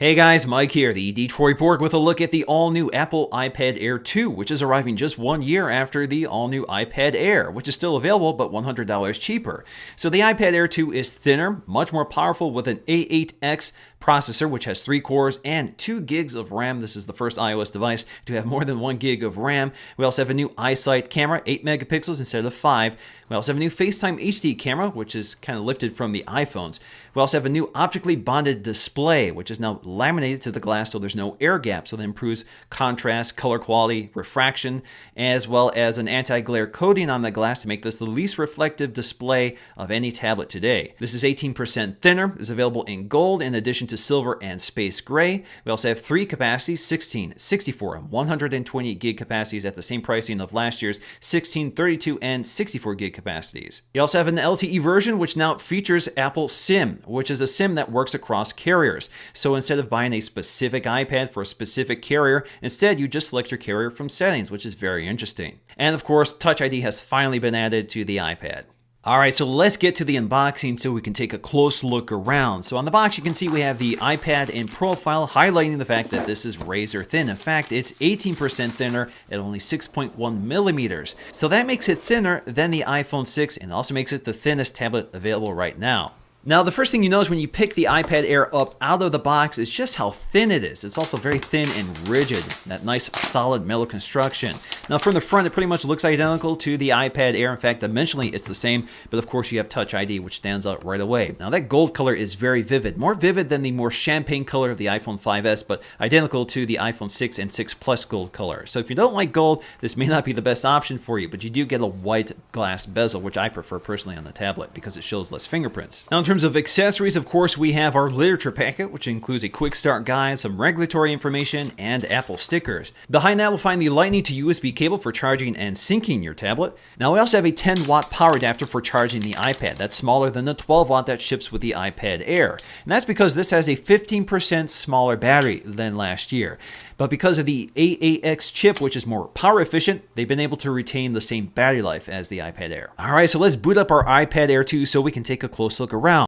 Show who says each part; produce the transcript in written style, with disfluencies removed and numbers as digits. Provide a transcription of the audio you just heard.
Speaker 1: Hey guys, Mike here, the Detroit Borg, with a look at the all-new Apple iPad Air 2, which is arriving just 1 year after the all-new iPad Air, which is still available but $100 cheaper. So the iPad Air 2 is thinner, much more powerful with an A8X processor, which has 3 cores and 2 gigs of RAM. This is the first iOS device to have more than 1 gig of RAM. We also have a new iSight camera, 8 megapixels instead of 5. We also have a new FaceTime HD camera, which is kind of lifted from the iPhones. We also have a new optically bonded display, which is now laminated to the glass so there's no air gap, so that improves contrast, color quality, refraction, as well as an anti-glare coating on the glass to make this the least reflective display of any tablet today. This is 18% thinner, is available in gold in addition to silver and space gray. We also have 3 capacities, 16, 64, and 120 gig capacities at the same pricing of last year's 16, 32, and 64 gig capacities. You also have an LTE version, which now features Apple SIM, which is a SIM that works across carriers. So instead of buying a specific iPad for a specific carrier, instead you just select your carrier from settings, which is very interesting. And of course, Touch ID has finally been added to the iPad. Alright, so let's get to the unboxing so we can take a close look around. So on the box you can see we have the iPad in profile, highlighting the fact that this is razor thin. In fact, it's 18% thinner at only 6.1 millimeters. So that makes it thinner than the iPhone 6 and also makes it the thinnest tablet available right now. Now, the first thing you notice when you pick the iPad Air up out of the box is just how thin it is. It's also very thin and rigid, that nice solid metal construction. Now, from the front, it pretty much looks identical to the iPad Air. In fact, dimensionally, it's the same, but of course, you have Touch ID, which stands out right away. Now, that gold color is very vivid, more vivid than the more champagne color of the iPhone 5S, but identical to the iPhone 6 and 6 Plus gold color. So if you don't like gold, this may not be the best option for you, but you do get a white glass bezel, which I prefer personally on the tablet because it shows less fingerprints. Now, in terms of accessories, of course, we have our literature packet, which includes a quick start guide, some regulatory information, and Apple stickers. Behind that, we'll find the Lightning to USB cable for charging and syncing your tablet. Now, we also have a 10-watt power adapter for charging the iPad. That's smaller than the 12-watt that ships with the iPad Air. And that's because this has a 15% smaller battery than last year. But because of the A8X chip, which is more power efficient, they've been able to retain the same battery life as the iPad Air. All right, so let's boot up our iPad Air 2 so we can take a close look around.